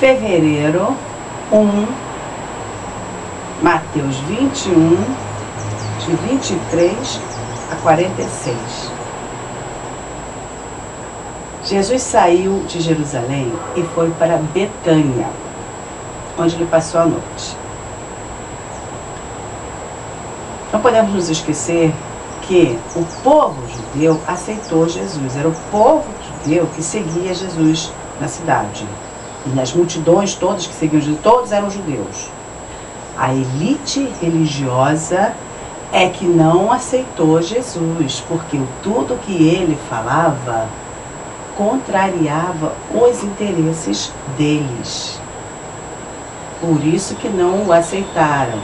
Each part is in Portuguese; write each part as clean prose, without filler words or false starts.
fevereiro 1, Mateus 21, de 23 a 46. Jesus saiu de Jerusalém e foi para Betânia, onde ele passou a noite. Não podemos nos esquecer que o povo judeu aceitou Jesus. Era o povo judeu que seguia Jesus na cidade. E nas multidões todas que seguiam Jesus, todos eram judeus. A elite religiosa é que não aceitou Jesus, porque tudo que ele falava contrariava os interesses deles. Por isso que não o aceitaram.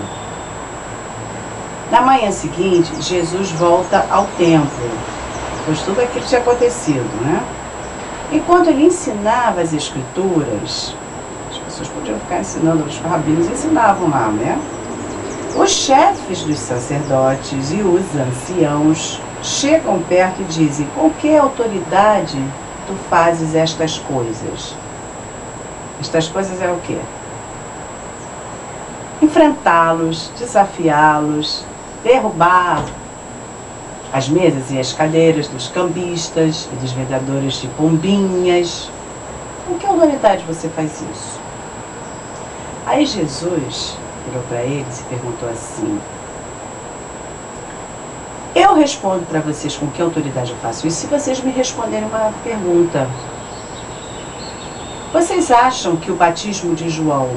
Na manhã seguinte, Jesus volta ao templo, pois tudo aquilo tinha acontecido, né? Enquanto ele ensinava as escrituras, as pessoas podiam ficar ensinando, os rabinos ensinavam lá, né? Os chefes dos sacerdotes e os anciãos chegam perto e dizem: com que autoridade tu fazes estas coisas? Estas coisas é o quê? Enfrentá-los, desafiá-los, derrubar as mesas e as cadeiras dos cambistas e dos vendedores de pombinhas. Com que autoridade você faz isso? Aí Jesus virou para eles e perguntou assim: eu respondo para vocês com que autoridade eu faço isso, se vocês me responderem uma pergunta. Vocês acham que o batismo de João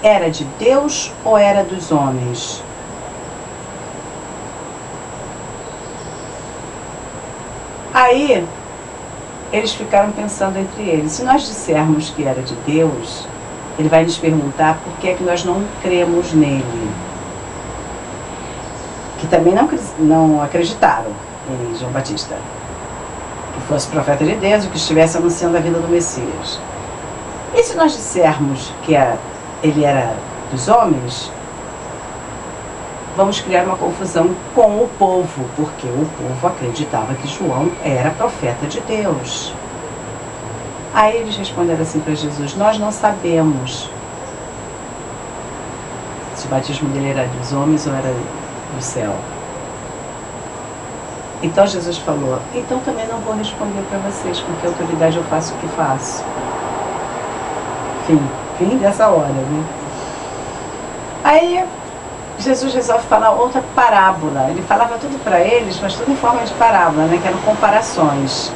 era de Deus ou era dos homens? Aí, eles ficaram pensando entre eles. Se nós dissermos que era de Deus, ele vai nos perguntar por que é que nós não cremos nele. Que também não acreditaram em João Batista, que fosse profeta de Deus e que estivesse anunciando a vida do Messias. E se nós dissermos que ele era dos homens, vamos criar uma confusão com o povo, porque o povo acreditava que João era profeta de Deus. Aí eles responderam assim para Jesus: nós não sabemos se o batismo dele era dos homens ou era do céu. Então Jesus falou: então também não vou responder para vocês com que autoridade eu faço o que faço. Fim dessa hora, né? Aí Jesus resolve falar outra parábola. Ele falava tudo para eles, mas tudo em forma de parábola, né? Que eram comparações.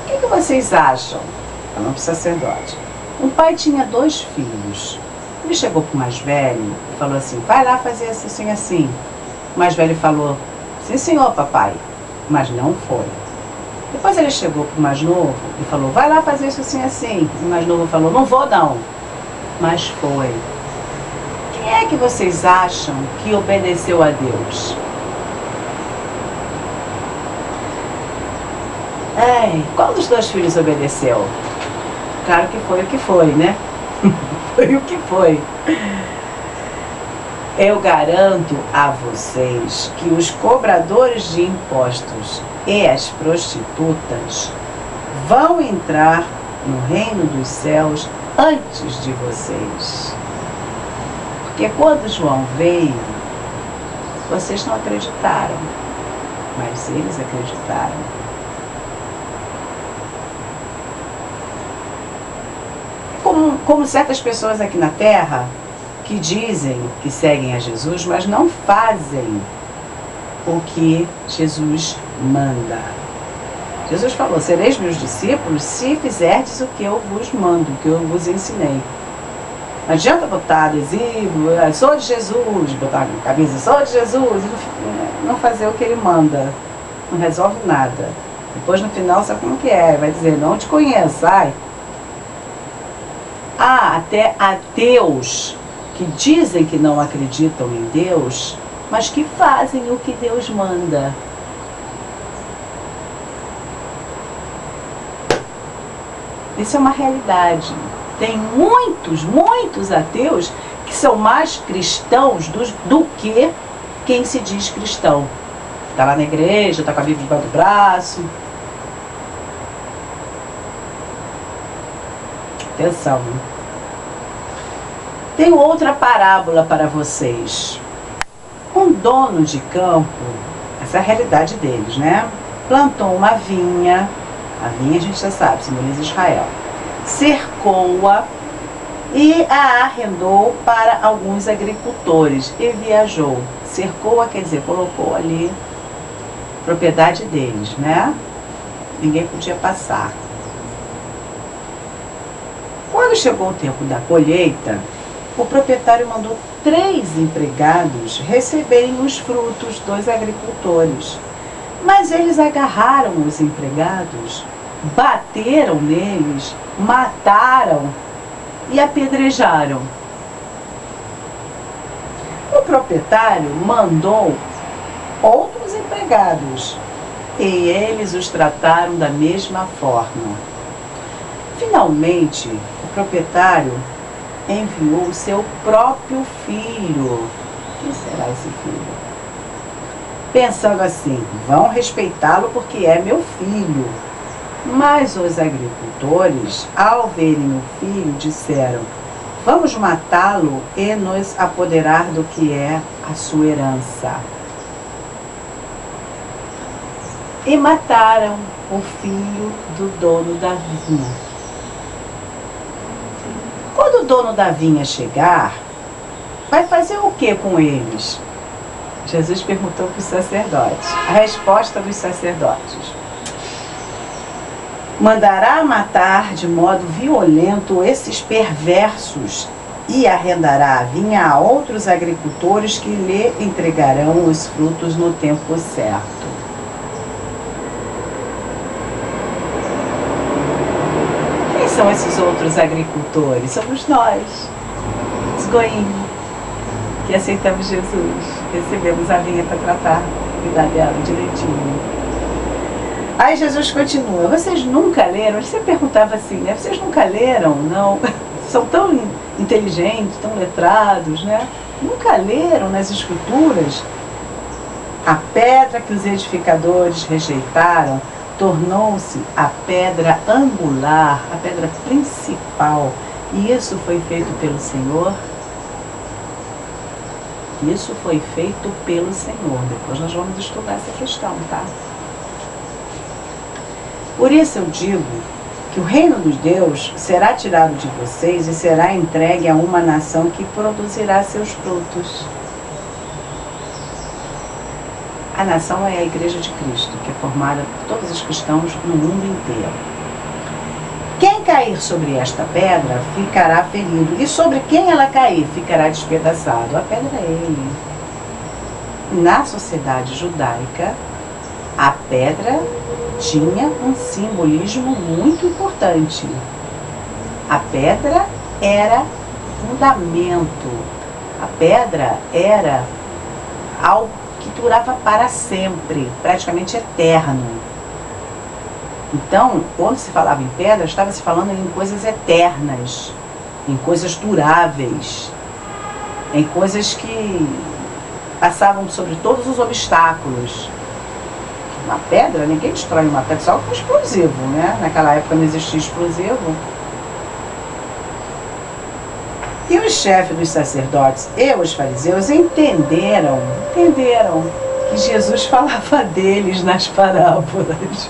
O que vocês acham? Falando para o sacerdote. Um pai tinha 2 filhos. Ele chegou para o mais velho e falou assim: vai lá fazer assim, assim. O mais velho falou: sim, senhor, papai. Mas não foi. Depois ele chegou para o mais novo e falou: vai lá fazer isso assim, assim. O mais novo falou: não vou não. Mas foi. Quem é que vocês acham que obedeceu a Deus? Qual dos 2 filhos obedeceu? Claro que foi o que foi, né? Foi o que foi. Eu garanto a vocês que os cobradores de impostos e as prostitutas vão entrar no reino dos céus antes de vocês. Porque quando João veio, vocês não acreditaram, mas eles acreditaram. Como certas pessoas aqui na Terra que dizem que seguem a Jesus, mas não fazem o que Jesus manda. Jesus falou: sereis meus discípulos se fizerdes o que eu vos mando, o que eu vos ensinei. Não adianta botar adesivo, sou de Jesus, botar na camisa, sou de Jesus, e não fazer o que ele manda. Não resolve nada. Depois no final, sabe como que é? Vai dizer: não te conheço, sai. Há até ateus que dizem que não acreditam em Deus, mas que fazem o que Deus manda. Isso é uma realidade. Tem muitos ateus que são mais cristãos do que quem se diz cristão. Está lá na igreja, está com a Bíblia debaixo do braço. atenção. Tenho outra parábola para vocês. Um dono de campo, essa é a realidade deles, né? Plantou uma vinha, a vinha a gente já sabe, simboliza Israel. Cercou-a e a arrendou para alguns agricultores e viajou. Cercou-a, quer dizer, colocou ali propriedade deles, né? Ninguém podia passar. Quando chegou o tempo da colheita, o proprietário mandou 3 empregados receberem os frutos dos agricultores. Mas eles agarraram os empregados, bateram neles, mataram e apedrejaram. O proprietário mandou outros empregados e eles os trataram da mesma forma. Finalmente, o proprietário enviou o seu próprio filho. Quem será esse filho? Pensando assim, vão respeitá-lo porque é meu filho. Mas os agricultores, ao verem o filho, disseram: vamos matá-lo e nos apoderar do que é a sua herança. E mataram o filho do dono da vinha. Quando o dono da vinha chegar, vai fazer o que com eles? Jesus perguntou para os sacerdotes. A resposta dos sacerdotes: mandará matar de modo violento esses perversos e arrendará a vinha a outros agricultores que lhe entregarão os frutos no tempo certo. Quem são esses outros agricultores? Somos nós, os goim, que aceitamos Jesus, recebemos a vinha para tratar, cuidar dela direitinho. Aí Jesus continua: vocês nunca leram? Você perguntava assim, né? Vocês nunca leram? Não? São tão inteligentes, tão letrados, né? Nunca leram nas Escrituras? A pedra que os edificadores rejeitaram tornou-se a pedra angular, a pedra principal. E isso foi feito pelo Senhor? Isso foi feito pelo Senhor. Depois nós vamos estudar essa questão, tá? Por isso eu digo que o reino dos Deus será tirado de vocês e será entregue a uma nação que produzirá seus frutos. A nação é a Igreja de Cristo, que é formada por todos os cristãos no mundo inteiro. Quem cair sobre esta pedra ficará ferido, e sobre quem ela cair ficará despedaçado. A pedra é ele. Na sociedade judaica, a pedra tinha um simbolismo muito importante. A pedra era fundamento. A pedra era algo que durava para sempre, praticamente eterno. Então, quando se falava em pedra, estava se falando em coisas eternas, em coisas duráveis, em coisas que passavam sobre todos os obstáculos. Uma pedra, ninguém destrói uma pedra, só com explosivo, né? Naquela época não existia explosivo. E os chefes dos sacerdotes e os fariseus entenderam que Jesus falava deles nas parábolas.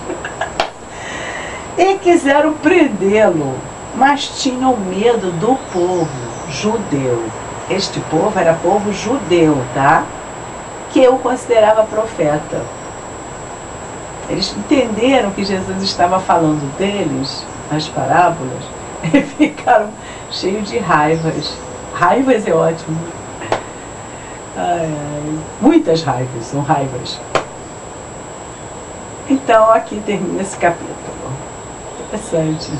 E quiseram prendê-lo, mas tinham medo do povo judeu. Este povo era povo judeu, tá? Que eu considerava profeta. Eles entenderam que Jesus estava falando deles nas parábolas e ficaram cheios de raivas. Raivas é ótimo. Ai, ai. Muitas raivas, são raivas. Então aqui termina esse capítulo. Interessante.